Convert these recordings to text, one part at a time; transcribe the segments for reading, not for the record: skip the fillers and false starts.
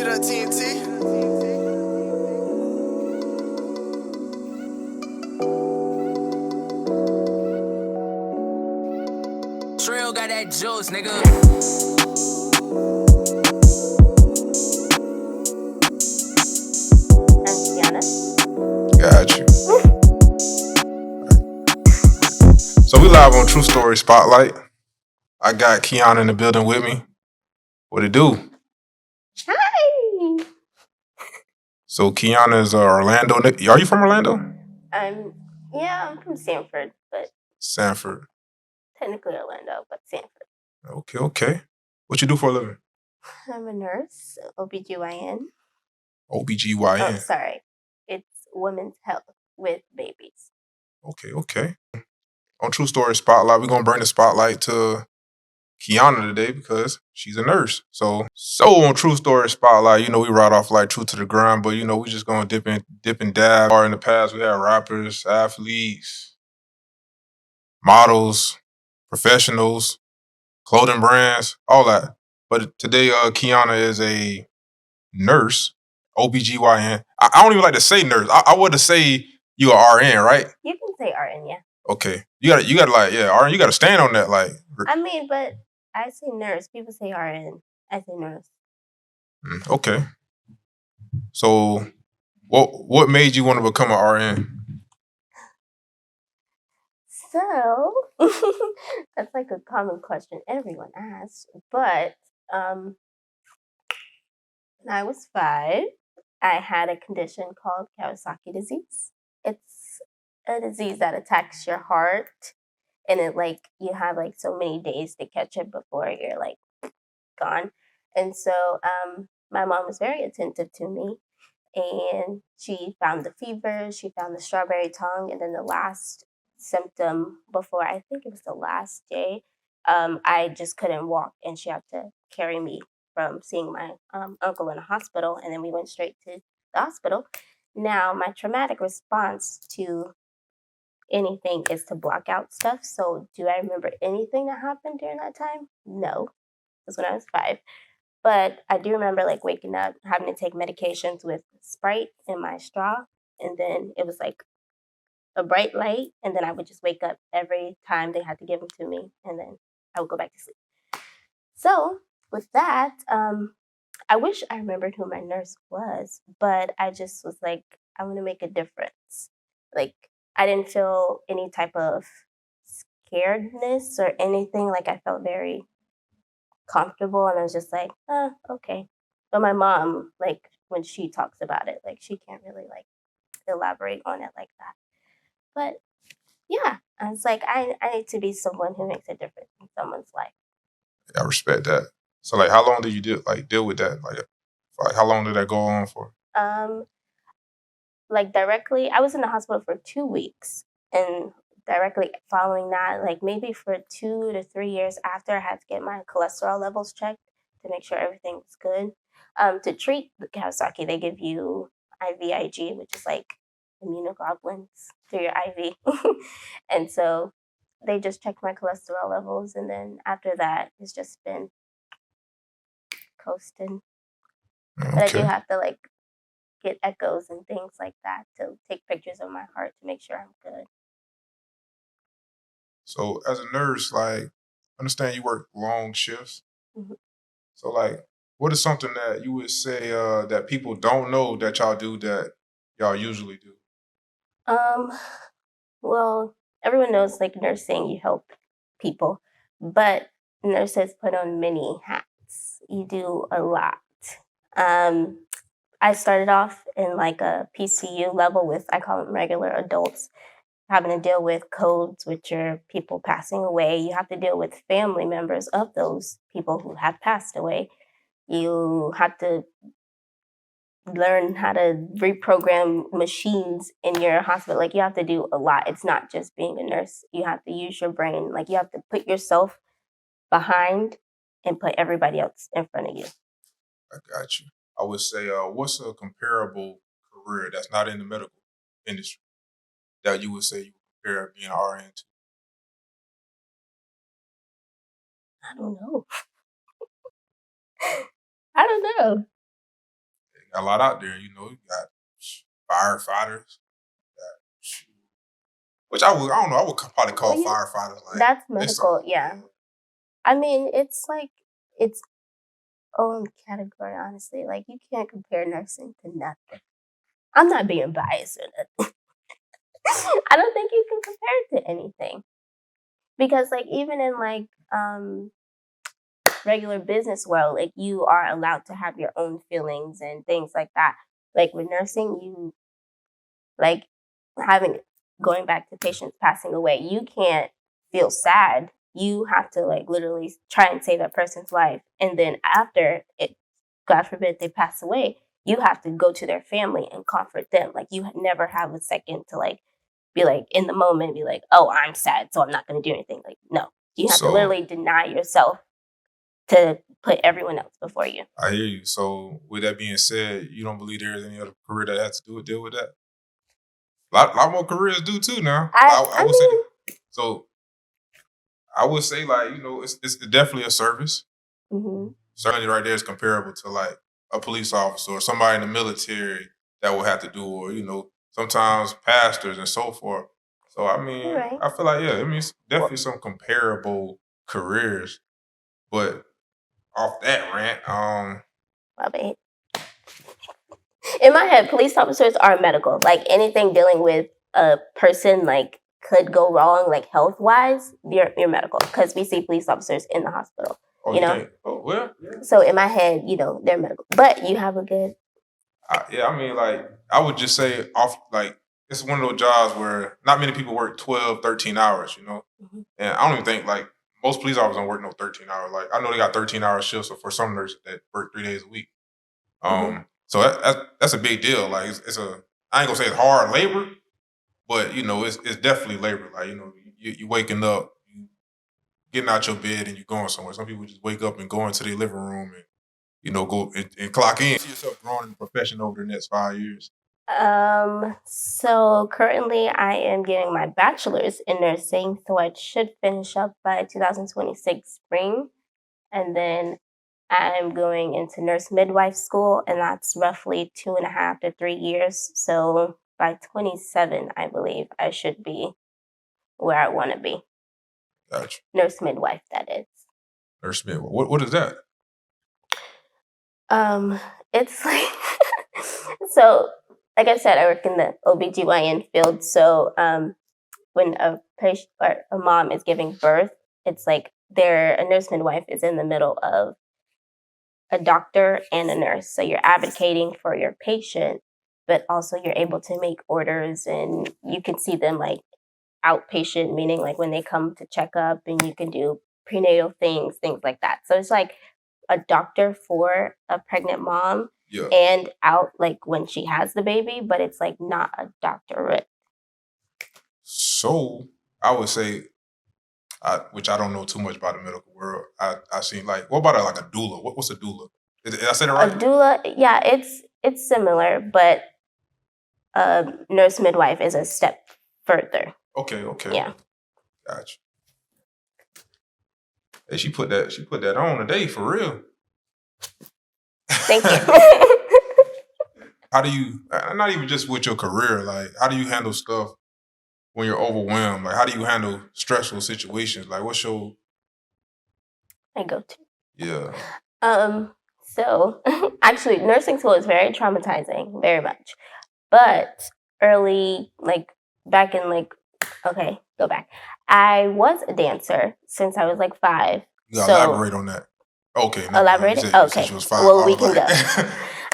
shit up, TNT. Trail got that juice, nigga. Got you. So we live on True Story Spotlight. I got Kiana in the building with me. What it do? Hi. So Kiana is Orlando. Are you from Orlando? I'm from Sanford, but Sanford. technically Orlando, but Sanford. Okay. What you do for a living? I'm a nurse, OBGYN. OBGYN. Oh, sorry. It's women's health with babies. Okay. On True Story Spotlight, we're gonna bring the spotlight to Kiana today because she's a nurse. So on True Story Spotlight, we ride off like true to the grind, but we just gonna dip and dab. In the past, we had rappers, athletes, models, professionals, clothing brands, all that. But today, Kiana is a nurse, OBGYN. I don't even like to say nurse. I would to say you are RN, right? You can say RN, yeah. Okay. You gotta like, yeah, RN, you gotta stand on that, like. I mean, but I say nurse. People say RN. I say nurse. Okay. So what made you want to become an RN? So that's like a common question everyone asks. But when I was 5, I had a condition called Kawasaki disease. It's a disease that attacks your heart, and you have so many days to catch it before you're gone. And so my mom was very attentive to me, and she found the fever, she found the strawberry tongue, and then the last symptom before, I think it was the last day, I just couldn't walk, and she had to carry me from seeing my uncle in a hospital, and then we went straight to the hospital. Now, my traumatic response to anything is to block out stuff. So, do I remember anything that happened during that time? No. It was when I was 5. But I do remember waking up, having to take medications with Sprite in my straw. And then it was a bright light. And then I would just wake up every time they had to give them to me. And then I would go back to sleep. So with that, I wish I remembered who my nurse was, but I just was like, I want to make a difference. I didn't feel any type of scaredness or anything. I felt very comfortable, and I was just like, okay. But my mom, when she talks about it, she can't really elaborate on it like that. But yeah, I was like, I need to be someone who makes a difference in someone's life. I respect that. So how long did you deal with that? How long did that go on for? Directly, I was in the hospital for 2 weeks, and directly following that, maybe for 2 to 3 years after, I had to get my cholesterol levels checked to make sure everything was good. To treat the Kawasaki, they give you IVIG, which is immunoglobulins through your IV. And so they just checked my cholesterol levels, and then after that, it's just been coasting. Okay. But I do have to get echoes and things like that to take pictures of my heart to make sure I'm good. So as a nurse, understand you work long shifts. Mm-hmm. So what is something that you would say that people don't know that y'all do that y'all usually do? Well, everyone knows nursing, you help people, but nurses put on many hats. You do a lot. I started off in a PCU level with, I call them regular adults, having to deal with codes, which are people passing away. You have to deal with family members of those people who have passed away. You have to learn how to reprogram machines in your hospital. You have to do a lot. It's not just being a nurse. You have to use your brain. You have to put yourself behind and put everybody else in front of you. I got you. I would say, what's a comparable career that's not in the medical industry that you would say you compare being an RN to? I don't know. I don't know. a lot out there. You got firefighters, which I don't know. I would probably call Well, firefighters like that's they medical, yeah. I mean, it's like its own category, honestly. Like, you can't compare nursing to nothing. I'm not being biased in it. I don't think you can compare it to anything. Because, like, even in, like, regular business world, like, you are allowed to have your own feelings and things like that. Like, with nursing, you, like, going back to patients passing away, you can't feel sad. You have to, like, literally try and save that person's life. And then after it, God forbid, they pass away, you have to go to their family and comfort them. Like, you never have a second to, like, be like, in the moment, be like, oh, I'm sad, so I'm not going to do anything. Like, no, you have to literally deny yourself to put everyone else before you. I hear you. So with that being said, you don't believe there is any other career that has to deal with that? A lot more careers do too now. I would say so. I would say, like, it's definitely a service. Mm-hmm. Certainly right there is comparable to like a police officer or somebody in the military that will have to do, or sometimes pastors and so forth. So I mean, Right. I feel like it's definitely some comparable careers. But off that rant, My bad. In my head, police officers are medical. Like, anything dealing with a person, like, could go wrong, like, health wise, you're medical, because we see police officers in the hospital. you know. Well, yeah. So in my head, they're medical. But you have a good. I mean, like, I would just say it's one of those jobs where not many people work 12, 13 hours, Mm-hmm. And I don't even think, like, most police officers don't work no 13 hours. Like, I know they got 13-hour shifts for some nurses that work 3 days a week. So that's a big deal. Like, it's I ain't gonna say it's hard labor, but it's definitely labor. Like, you waking up, you getting out your bed, and you going somewhere. Some people just wake up and go into their living room and go and clock in. See yourself growing in the profession over the next 5 years. So currently I am getting my bachelor's in nursing, so I should finish up by 2026 spring. And then I'm going into nurse midwife school, and that's roughly 2.5 to 3 years. So by 27, I believe I should be where I want to be. Gotcha. Nurse midwife, that is. Nurse midwife. What is that? It's like so. Like I said, I work in the OBGYN field. So when a patient or a mom is giving birth, it's like a nurse midwife is in the middle of a doctor and a nurse. So you're advocating for your patient, but also you're able to make orders, and you can see them like outpatient, meaning like when they come to check up, and you can do prenatal things like that. So it's like a doctor for a pregnant mom. Yeah. And out like when she has the baby, but it's like not a doctorate. So I would say, which I don't know too much about the medical world. I seen, like, what about like a doula? What's a doula? Did I say that right? A doula, yeah, it's similar, but nurse midwife is a step further. Okay. Yeah. Gotcha. Hey, she put that on today for real. Thank you. How do you, not even just with your career, like, how do you handle stuff when you're overwhelmed? Like, how do you handle stressful situations? Like, what's your... I go to. Yeah. So actually nursing school is very traumatizing, very much. But early, like back in go back. I was a dancer since I was like 5. You gotta elaborate on that. Okay. Elaborate? Okay. She was 5. Well, we can go.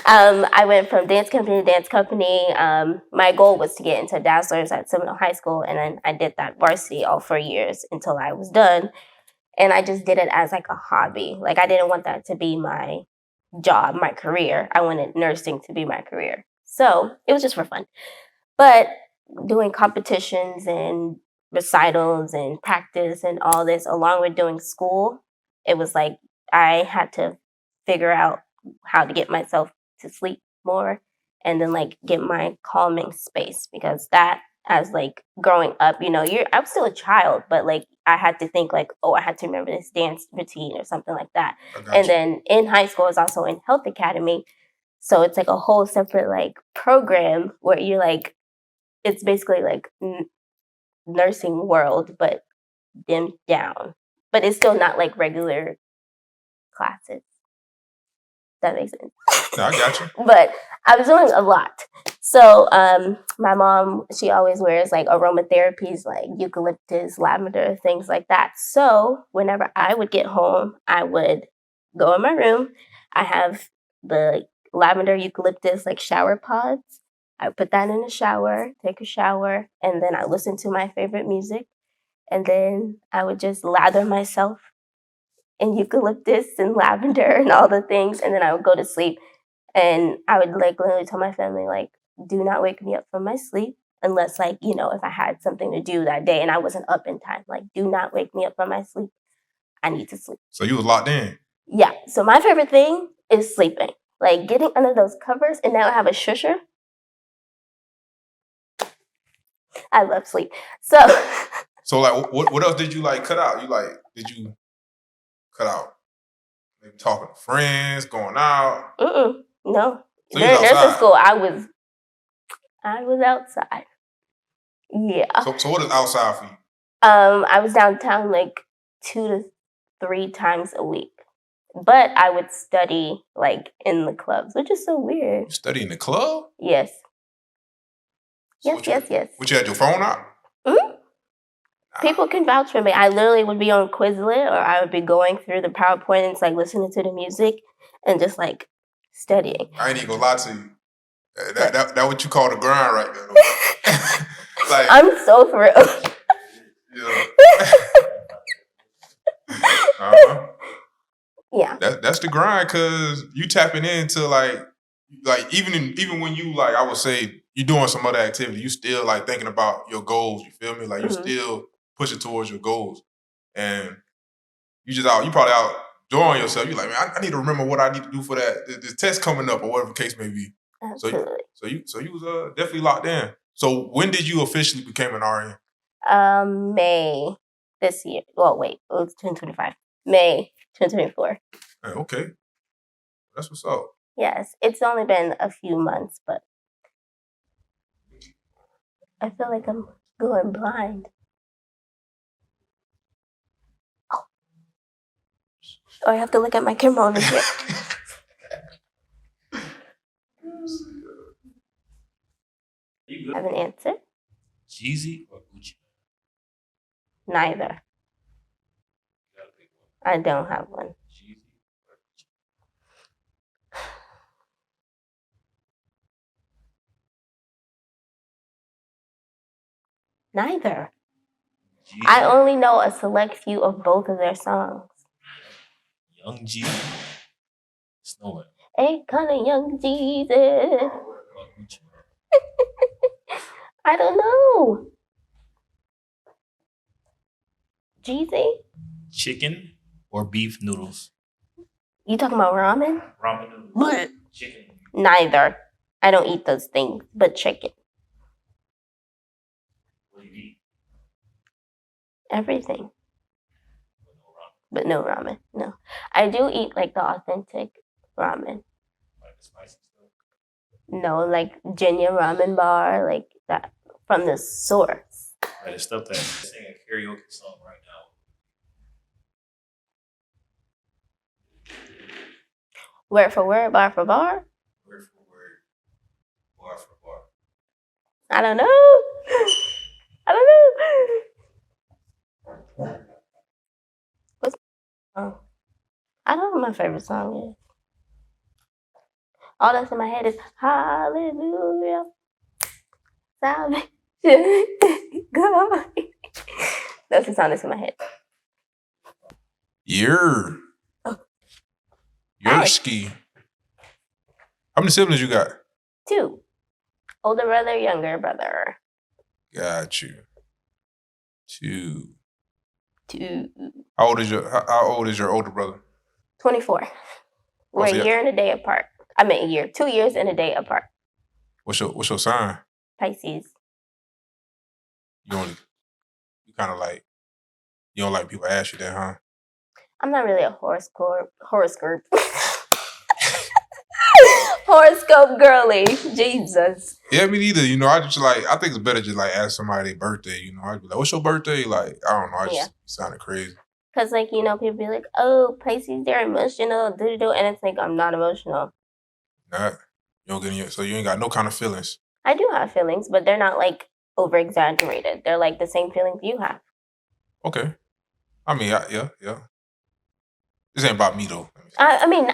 I went from dance company to dance company. My goal was to get into Dazzlers at Seminole High School, and then I did that varsity all 4 years until I was done. And I just did it as like a hobby. Like, I didn't want that to be my job, my career. I wanted nursing to be my career. So it was just for fun. But doing competitions and recitals and practice and all this, along with doing school, it was like I had to figure out how to get myself to sleep more, and then like get my calming space, because that, as like growing up, I was still a child, but like I had to think like, oh, I had to remember this dance routine or something like that. And then in high school, I was also in health academy. So it's like a whole separate like program where you're like, it's basically like nursing world, but dimmed down. But it's still not like regular classes. That makes sense. No, I got you. But I was doing a lot. So my mom, she always wears like aromatherapies, like eucalyptus, lavender, things like that. So whenever I would get home, I would go in my room. I have the lavender eucalyptus like shower pods. I put that in the shower, take a shower, and then I listen to my favorite music. And then I would just lather myself in eucalyptus and lavender and all the things. And then I would go to sleep. And I would like literally tell my family, like, do not wake me up from my sleep unless, like, you know, if I had something to do that day and I wasn't up in time. Like, do not wake me up from my sleep. I need to sleep. So you was locked in. Yeah. So my favorite thing is sleeping. Like getting under those covers, and now I have a shusher. I love sleep. So So like, what else did you like cut out? Did you cut out maybe talking to friends, going out? no. So you During was nursing outside. school, I was outside. Yeah. So what is outside for you? I was downtown like 2 to 3 times a week. But I would study like in the clubs, which is so weird. You study in the club? Yes. So Yes. What, you had your phone out? People can vouch for me. I literally would be on Quizlet, or I would be going through the PowerPoint and it's like listening to the music and just like studying. I ain't even gonna lie to you. That what you call the grind right there, though. Like, I'm so thrilled. Yeah. Uh-huh. Yeah. That's the grind, cause you tapping into like even when you like, I would say you're doing some other activity, you still like thinking about your goals. You feel me? Like you still pushing towards your goals, and you probably out enjoying yourself. You're like, man, I need to remember what I need to do for that this test coming up or whatever the case may be. Absolutely. So you was definitely locked in. So when did you officially become an RN? May this year. Well, wait, it was 2025. May 2024. Okay, that's what's up. Yes, it's only been a few months, but I feel like I'm going blind. Oh, I have to look at my camera over here. Have an answer? Jeezy or Gucci? Neither. You gotta pick one. I don't have one. Jeezy or Gucci? Neither. Jeezy, I only know a select few of both of their songs. Young Jeezy, Snowman. Hey, kind of Young Jesus. Or Gucci. I don't know. Jeezy? Chicken or beef noodles? You talking about ramen? Ramen noodles. Blech. Chicken. Neither. I don't eat those things, but chicken. What do you eat? Everything. But no ramen. But no ramen. No. I do eat like the authentic ramen. Like the spicy stuff? No, like Jenya ramen bar, like that from the source. Like the stuff that sing a karaoke song right now. Word for word, bar for bar? Word for word, bar for bar. I don't know. I don't know. What's I don't know what my favorite song is. All that's in my head is Hallelujah. Salvation. God. That's the song that's in my head. Yerski. How many siblings you got? 2. Older brother, younger brother. Got you. 2. 2. How old is your older brother? 24. We're so a year and a day apart. I meant a year. 2 years and a day apart. What's your sign? Pisces. You kind of like, you don't like people ask you that, huh? I'm not really a horoscope. Horoscope girly. Jesus. Yeah, me neither. You know, I think it's better just like ask somebody their birthday. You know, I'd be like, "What's your birthday?" Like, I don't know. I just sounded crazy. Because, like, you know, people be like, oh, Pisces, they're emotional, do-do-do. And it's like, I'm not emotional. Nah, you don't get any, so you ain't got no kind of feelings. I do have feelings, but they're not, like, over-exaggerated. They're, like, the same feelings you have. Okay. I mean, yeah. This ain't about me, though. I mean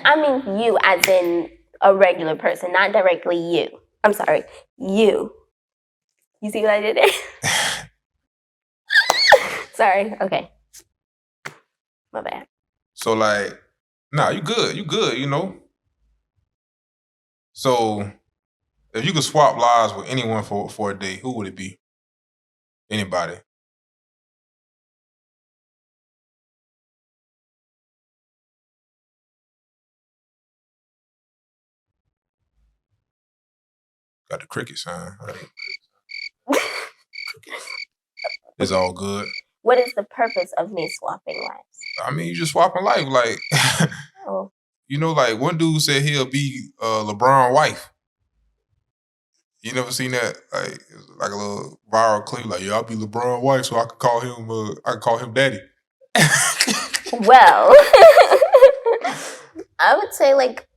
you as in a regular person, not directly you. I'm sorry, you. You see what I did there? Sorry, okay. My bad. So, like, nah, you good, you know? So, if you could swap lives with anyone for a day, who would it be? Anybody. Got the cricket sign. It's all good. What is the purpose of me swapping lives? I mean, you just swapping life. Like, Oh. You know, like one dude said he'll be LeBron's wife. You never seen that? Like, it's like a little viral clip. Like, yeah, I'll be LeBron's wife, so I could call him daddy. Well, I would say like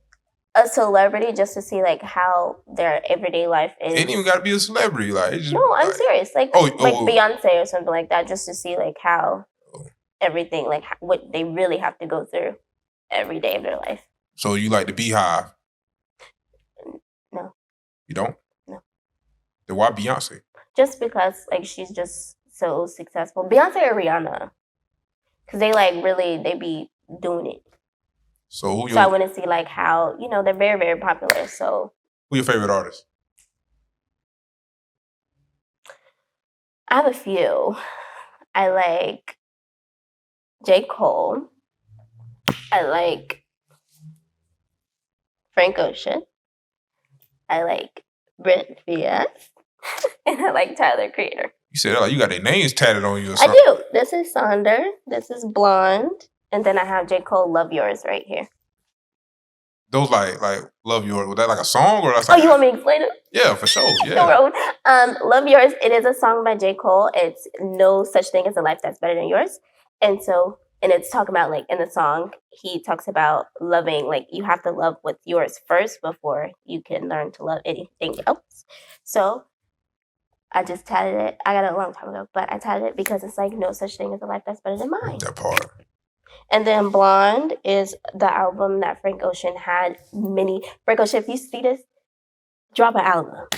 a celebrity just to see like how their everyday life is. It ain't even got to be a celebrity. Like, it's just, no, I'm serious. Like Beyonce or something like that, just to see like how everything, like what they really have to go through every day of their life. So you like the Beehive? No. You don't? No. Then why Beyonce? Just because like she's just so successful. Beyonce or Rihanna. Because they be doing it. So I want to see like how, you know, they're very, very popular. So who your favorite artist? I have a few. I like J. Cole. I like Frank Ocean. I like Brent Vias. And I like Tyler Creator. You said like you got their names tatted on you or something. I do. This is Sonder. This is Blonde. And then I have J. Cole, Love Yours right here. Those like Love Yours. Was that like a song or that's like? Oh, you want me to explain it? Yeah, for sure. Yeah. Love Yours. It is a song by J. Cole. It's no such thing as a life that's better than yours. And it's talking about like in the song, he talks about loving, like you have to love what's yours first before you can learn to love anything else. So I just tatted it. I got it a long time ago, but I tatted it because it's like no such thing as a life that's better than mine. That part. And then Blonde is the album that Frank Ocean had Frank Ocean, if you see this, drop an album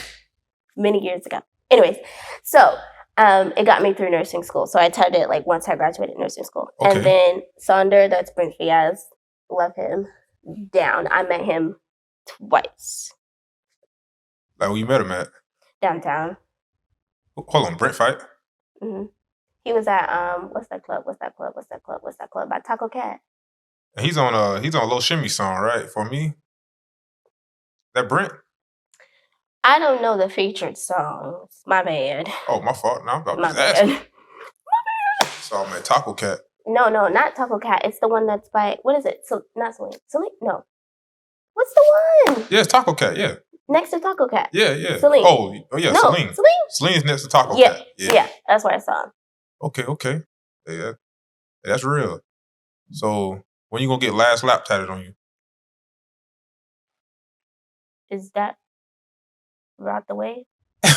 many years ago. Anyways, so it got me through nursing school. So I tatted it like once I graduated nursing school. Okay. And then Sonder, that's Brent Vias. Love him. Down. I met him twice. Like where you met him at? Downtown. Hold on, Brent fight? Mm-hmm. He was at what's that club by Taco Cat. He's on a Lil Shimmy song, right? For me. That Brent? I don't know the featured songs. My bad. Oh, my fault. No, I'm my just bad. asking. So I'm at Taco Cat. No, not Taco Cat. It's the one that's by what is it? So not Celine. Celine? No. What's the one? Yeah, it's Taco Cat, yeah. Next to Taco Cat. Yeah. Celine. Oh yeah, no, Celine. Celine's next to Taco Cat. Yeah, that's where I saw him. Okay. Yeah. That's real. So when you gonna get Last Lap tatted on you? Is that Ride the Wave? Yeah.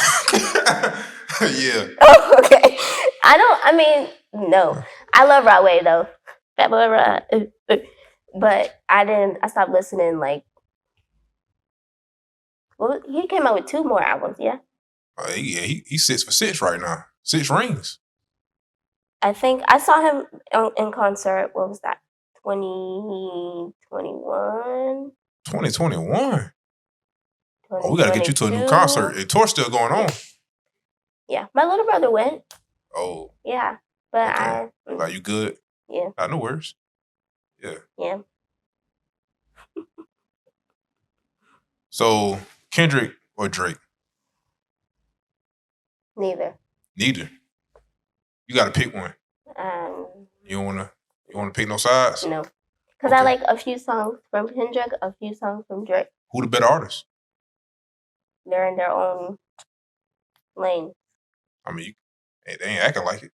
Oh, okay. No. I love Ride Wave though. Fat Boy Ride. But I stopped listening like, well, he came out with 2 more albums, yeah? He 6 for 6 right now. 6 rings. I think I saw him in concert. What was that? 2021? 2021? Oh, we got to get you to a new concert. The tour's still going on. Yeah. My little brother went. Oh. Yeah. But okay. Like, you good? Yeah. No worries. Yeah. Yeah. So, Kendrick or Drake? Neither. You got to pick one. You don't wanna pick no sides? No. Because I like a few songs from Kendrick, a few songs from Drake. Who the better artist? They're in their own lane. I mean, they ain't acting like it.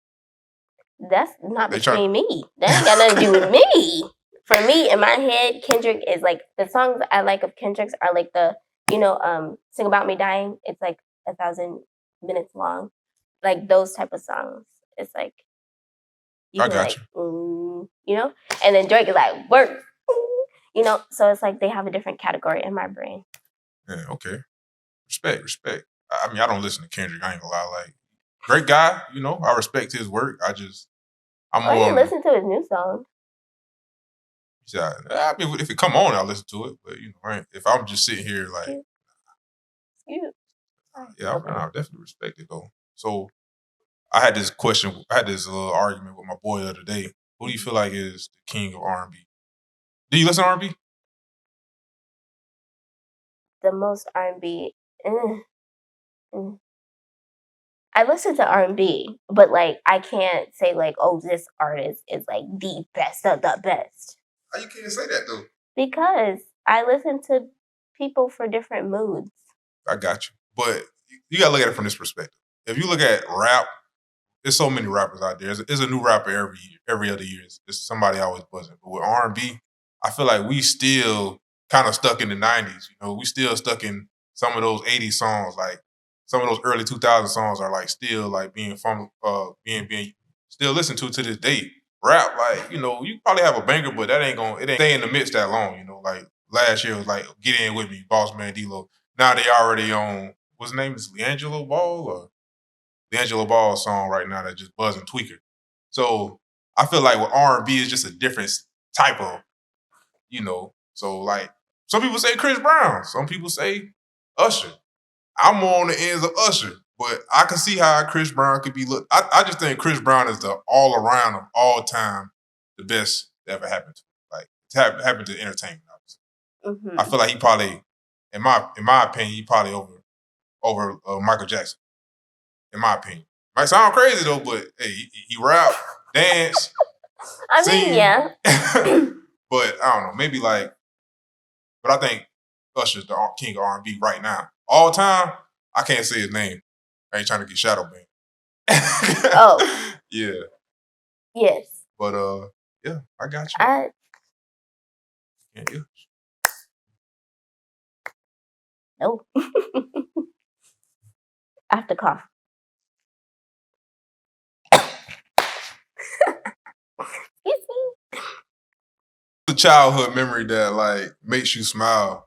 That's not They try. between me. That ain't got nothing to do with me. For me, in my head, Kendrick is like the songs I like of Kendrick's are like the "Sing About Me Dying." It's like 1,000 minutes long, like those type of songs. It's like you I can got like, and then Drake is like work, So it's like they have a different category in my brain. Yeah, okay. Respect. I mean, I don't listen to Kendrick. I ain't gonna lie. Like, great guy. I respect his work. I'm I more. didn't listen to his new song. Yeah, I mean, if it come on, I'll listen to it. But if I'm just sitting here like, Cute. yeah, I definitely respect it though. So I had this question. I had this little argument with my boy the other day. Who do you feel like is the king of R&B? Do you listen to R&B? The most R&B. I listen to R&B, but like I can't say like, oh, this artist is like the best of the best. How you can't say that though? Because I listen to people for different moods. I got you, but you gotta look at it from this perspective. If you look at rap, there's so many rappers out there. There's a new rapper every other year. It's somebody always buzzing. But with R&B, I feel like we still kind of stuck in the 90s. We still stuck in some of those 80s songs. Like some of those early 2000 songs are like still like being being still listened to this day. Rap, like, you probably have a banger, but it ain't stay in the mix that long, Like last year was like Get In With Me, Boss Man D-Lo. Now they already on, what's his name? Is Leangelo Ball or the Angelo Ball song right now that just buzzing tweaker. So I feel like with R&B is just a different type of, So like some people say Chris Brown, some people say Usher. I'm more on the ends of Usher, but I can see how Chris Brown could be looked. I just think Chris Brown is the all around of all time the best that ever happened to him. Like happened to entertainment. Mm-hmm. I feel like he probably, in my opinion, he probably over Michael Jackson. In my opinion. Might sound crazy though, but hey, he rap, dance, mean, yeah. But I don't know, maybe like, but I think Usher's the king of R&B right now. All time, I can't say his name. I ain't trying to get shadow banned. Oh. Yeah. Yes. But yeah, I got you. Yeah. No. I have to cough. Excuse me. The childhood memory that like makes you smile.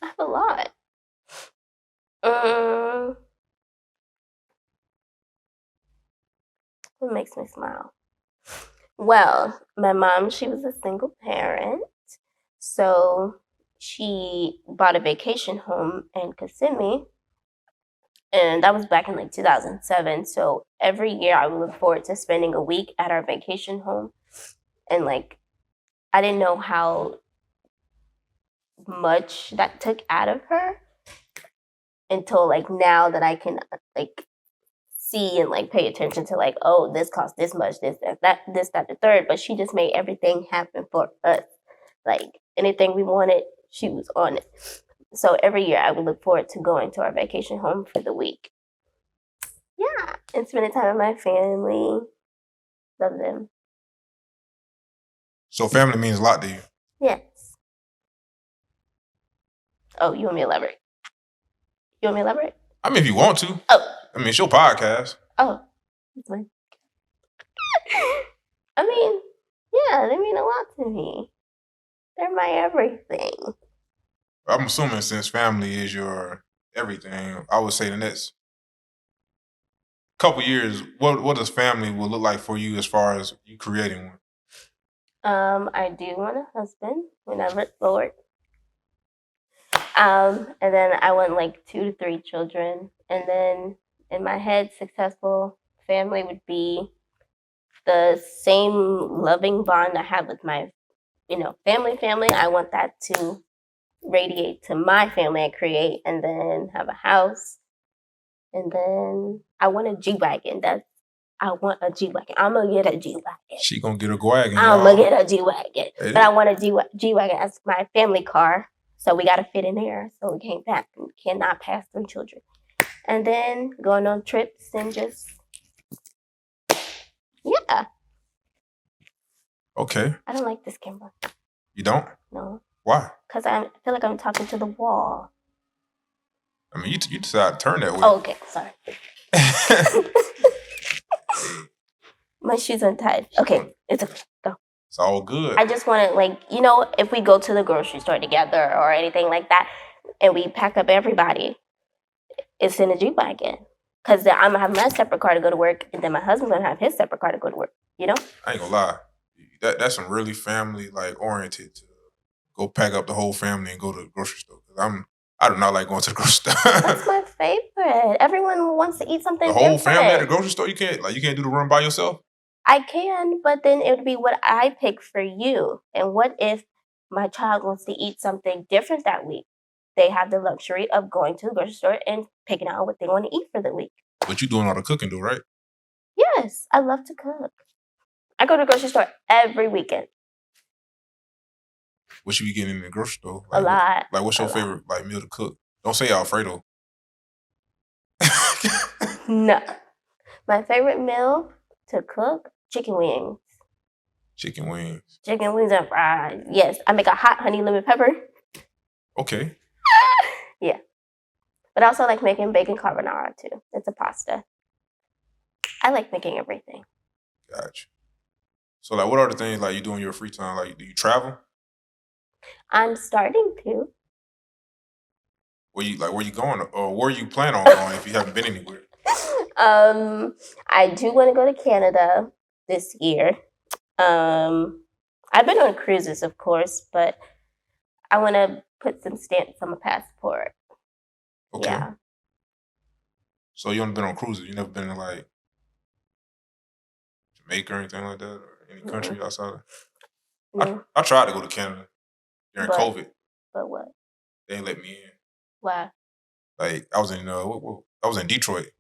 I have a lot. What makes me smile? Well, my mom, she was a single parent. So she bought a vacation home in Kissimmee. And that was back in like 2007. So every year I would look forward to spending a week at our vacation home. And like, I didn't know how much that took out of her until like now that I can like see and like pay attention to like, oh, this cost this much, this, that, the third. But she just made everything happen for us. Like anything we wanted, she was on it. So every year I would look forward to going to our vacation home for the week. Yeah, and spending time with my family. Love them. So family means a lot to you. Yes. Oh, you want me to elaborate? I mean, if you want to. Oh. I mean, it's your podcast. Oh. That's fine. I mean, yeah, they mean a lot to me. They're my everything. I'm assuming since family is your everything, I would say the next couple years, what does family will look like for you as far as you creating one? I do want a husband whenever it's forward. And then I want like 2 to 3 children. And then in my head, successful family would be the same loving bond I have with my, family. I want that to radiate to my family I create, and then have a house. And then I want a G-Wagon. I want a G-Wagon. I'm going to get a G-Wagon. She gonna get a wagon, I'm y'all. going to get a G-Wagon. Hey, But I want a G-Wagon as my family car. So we got to fit in there. So we cannot pass 3 children. And then going on trips and just, yeah. Okay. I don't like this camera. You don't? No. Why? Because I feel like I'm talking to the wall. I mean, you decide to turn that way. Oh, okay. Sorry. My shoes untied. Okay. It's okay. Go. It's all good. I just want to, like, you know, if we go to the grocery store together or anything like that, and we pack up everybody, it's in a G-Wagon. Because I'm going to have my separate car to go to work, and then my husband's going to have his separate car to go to work, you know? I ain't gonna lie. That's some really family, like, oriented to go pack up the whole family and go to the grocery store. I do not like going to the grocery store. That's my favorite. Everyone wants to eat something The whole different. family at the grocery store? You can't do the run by yourself? I can, but then it would be what I pick for you. And what if my child wants to eat something different that week? They have the luxury of going to the grocery store and picking out what they want to eat for the week. But you doing all the cooking, though, right? Yes, I love to cook. I go to the grocery store every weekend. What you be getting in the grocery store? A lot. What's your favorite meal to cook? Don't say Alfredo. No. My favorite meal to cook, chicken wings. Chicken wings. Chicken wings and fries. Yes, I make a hot honey lemon pepper. Okay. Yeah. But I also like making bacon carbonara too. It's a pasta. I like making everything. Gotcha. So, like, what are the things, like, you do in your free time? Like, do you travel? I'm starting to. Where you going? Or where you plan on going if you haven't been anywhere? I do want to go to Canada this year. I've been on cruises, of course, but I want to put some stamps on my passport. Okay. Yeah. So you only been on cruises? You never been to, like, Jamaica or anything like that? Or any country outside of... No. I tried to go to Canada during COVID. But what? They didn't let me in. Why? Like, I was in Detroit.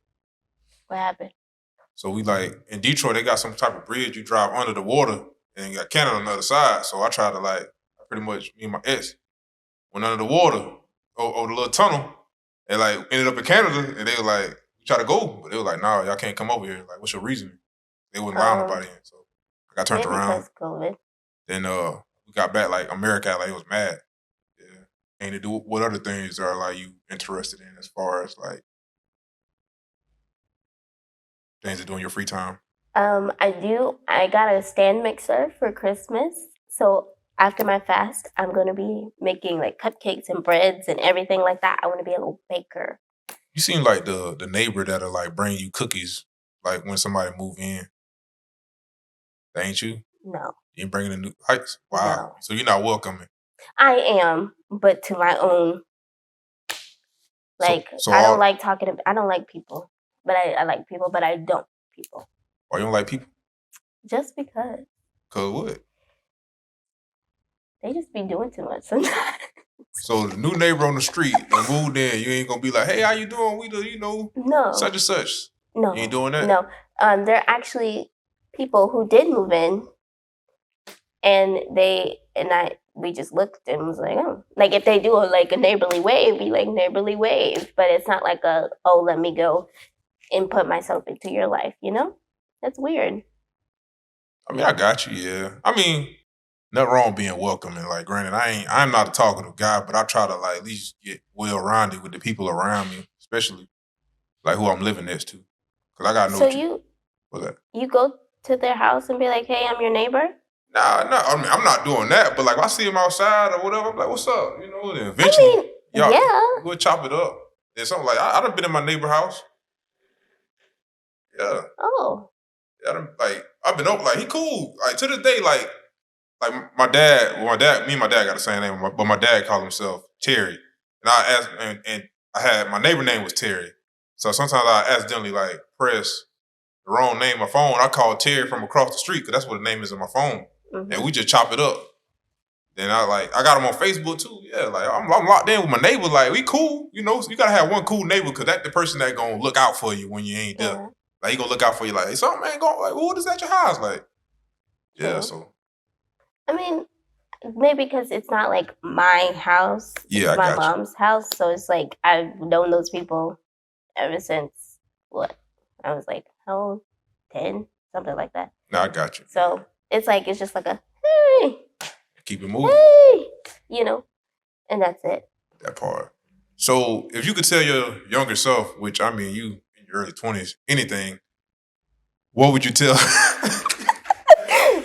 What happened? So we, like, in Detroit, they got some type of bridge you drive under the water and you got Canada on the other side. So I tried to, like, pretty much, me and my ex went under the water over the little tunnel and, like, ended up in Canada. And they were like, we try to go. But they were like, nah, y'all can't come over here. Like, what's your reason? They wouldn't allow nobody in. So I got turned around. Because COVID. Then we got back, like, America, like, it was mad. Yeah. And to do what other things are, like, you interested in as far as, like, things to do in your free time? I got a stand mixer for Christmas. So after my fast, I'm going to be making, like, cupcakes and breads and everything like that. I want to be a little baker. You seem like the neighbor that'll, like, bring you cookies, like, when somebody move in. That ain't you? No. You ain't bringing the new heights? Wow. No. So you're not welcoming. I am, but to my own. Like, So I don't like I don't like people. But I like people, but I don't people. Why you don't like people? Just because. Cause what? They just be doing too much sometimes. So the new neighbor on the street that moved in, you ain't gonna be like, hey, how you doing? We do, No. such and such. No. You ain't doing that? No. There are actually people who did move in, and we just looked and was like, oh. Like, if they do a neighborly wave, we like neighborly wave. But it's not like let me go and put myself into your life, you know? That's weird. I mean, I got you, yeah. I mean, nothing wrong being welcoming. Like, granted, I'm not a talkative guy, but I try to, like, at least get well-rounded with the people around me, especially, like, who I'm living next to. Because I got no... So What's that? You go to their house and be like, hey, I'm your neighbor? Nah, I mean, I'm not doing that, but, like, if I see them outside or whatever, I'm like, what's up? You know, and eventually, we'll chop it up. And something like, I done been in my neighbor house. Yeah. Oh. Yeah, I've been over, like, he cool. Like, to this day, like my dad, me and my dad got the same name, but my dad called himself Terry. And I asked, and I had, my neighbor name was Terry. So sometimes I accidentally, like, press the wrong name on my phone. I called Terry from across the street, because that's what the name is on my phone. Mm-hmm. And we just chop it up. Then I got him on Facebook too. Yeah, like, I'm locked in with my neighbor. Like, we cool. You know, you got to have one cool neighbor, because that's the person that going to look out for you when you ain't there. Like he gonna look out for you. Like, hey, something ain't going. Like, what is at your house? Like, yeah. True. So I mean, maybe because it's not like my house. yeah, I It's my got you. mom's house. So it's like I've known those people ever since what? I was like, how old? 10? Something like that. No, I got you. So it's like, it's just like a, hey, Keep it moving. hey, you know, and that's it. That part. So if you could tell your younger self, which I mean you in your early 20s, anything, what would you tell?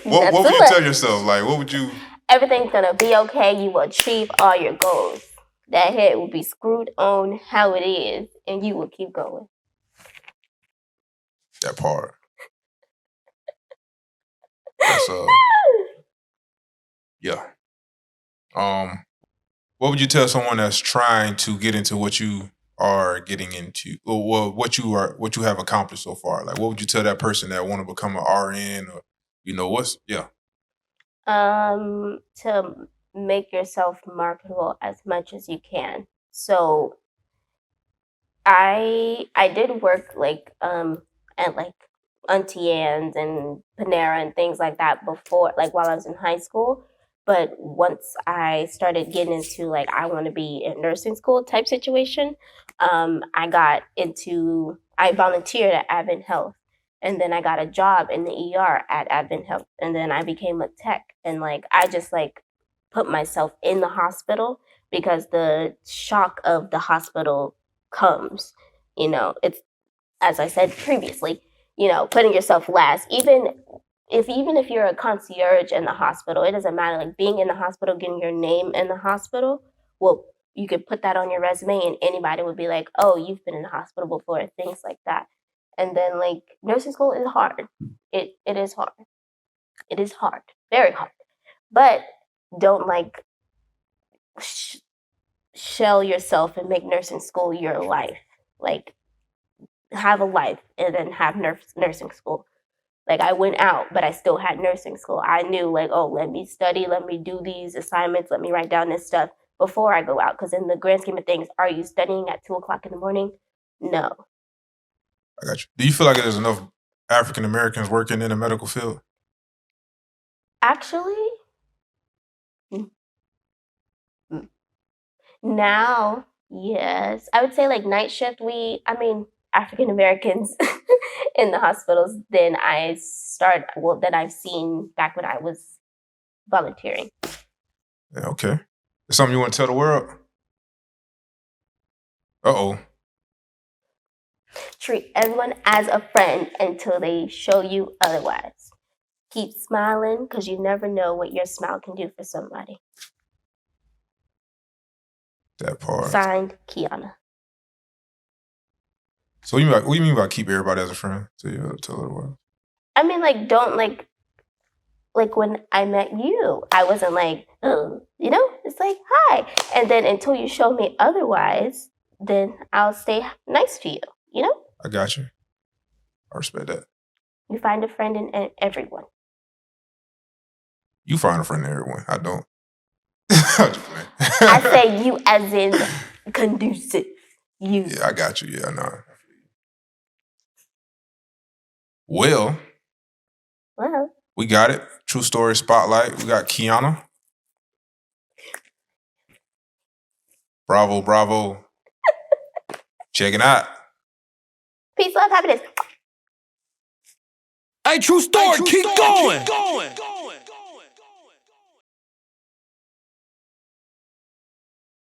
what would you tell yourself? Like, what would you? Everything's gonna be okay. You will achieve all your goals. That head will be screwed on how it is, and you will keep going. That part. That's yeah. What would you tell someone that's trying to get into what you are getting into, or what you have accomplished so far? Like, what would you tell that person that want to become an RN, or To make yourself marketable as much as you can. So I did work like at like Auntie Anne's and Panera and things like that before, like while I was in high school. But once I started getting into like I want to be in nursing school type situation, I volunteered at Advent Health, and then I got a job in the ER at Advent Health, and then I became a tech, and like I just like put myself in the hospital because the shock of the hospital comes. It's, as I said previously, putting yourself last. Even if you're a concierge in the hospital, it doesn't matter. Like being in the hospital, getting your name in the hospital, well, you could put that on your resume and anybody would be like, oh, you've been in the hospital before, things like that. And then like nursing school is hard. It is hard. It is hard. Very hard. But don't like shell yourself and make nursing school your life. Like have a life and then have nursing school. Like I went out, but I still had nursing school. I knew like, oh, let me study, let me do these assignments, let me write down this stuff before I go out. Because in the grand scheme of things, are you studying at 2:00 in the morning? No. I got you. Do you feel like there's enough African Americans working in the medical field? Actually, now, yes. I would say like night shift, African Americans in the hospitals than I've seen back when I was volunteering. Yeah, okay. Is something you want to tell the world? Uh-oh. Treat everyone as a friend until they show you otherwise. Keep smiling because you never know what your smile can do for somebody. That part. Signed, Kiana. So what do you mean by keep everybody as a friend? Tell the world. I mean, like, don't like when I met you, I wasn't like, oh, it's like, hi. And then until you show me otherwise, then I'll stay nice to you, I got you. I respect that. You find a friend in everyone. You find a friend in everyone. I don't. I say you as in conducive. You. Yeah, I got you. Yeah, I know. Well, we got it. True story spotlight. We got Kiana. Bravo, bravo. Check it out. Peace, love, happiness. Hey, true story, keep going.